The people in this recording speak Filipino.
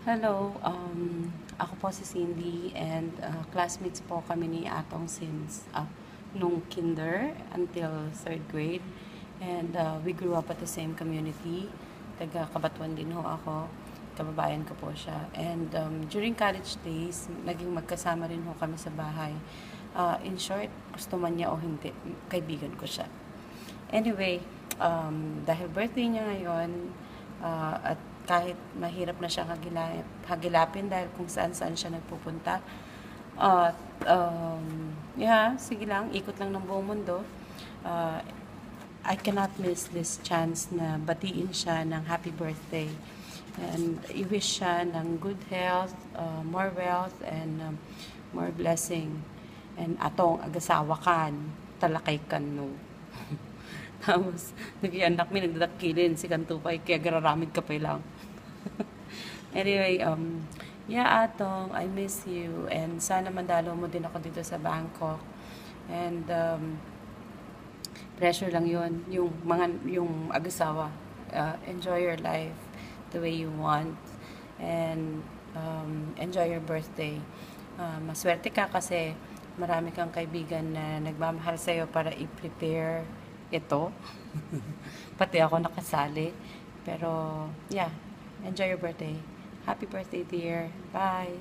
Hello, ako po si Cindy and classmates po kami ni Atong since nung kinder until third grade. And we grew up at the same community. Taga Kabatuan din ho ako. Kababayan ko po siya. And during college days, naging magkasama rin ho kami sa bahay. In short, gusto man niya o hindi, kaibigan ko siya. Anyway, dahil birthday niya ngayon, at kahit mahirap na siyang hagilapin dahil kung saan-saan siya nagpupunta, at yeah, sige lang, ikot lang ng buong mundo. Uh, I cannot miss this chance na batiin siya ng happy birthday. And i-wish siya ng good health, more wealth, and more blessing. And atong agasawa kan, talakay kan no. Tapos, nag-ianak mi, nagdadakilin si Kantupay, kaya gararamid ka pa lang. Anyway, yeah, Atong, I miss you. And sana mandalo mo din ako dito sa Bangkok. And, pressure lang yun, yung agasawa. Enjoy your life the way you want. And, enjoy your birthday. Maswerte ka kasi marami kang kaibigan na nagmamahal sa'yo para i-prepare ito. Pati ako nakasali. Pero, yeah, enjoy your birthday. Happy birthday, dear. Bye.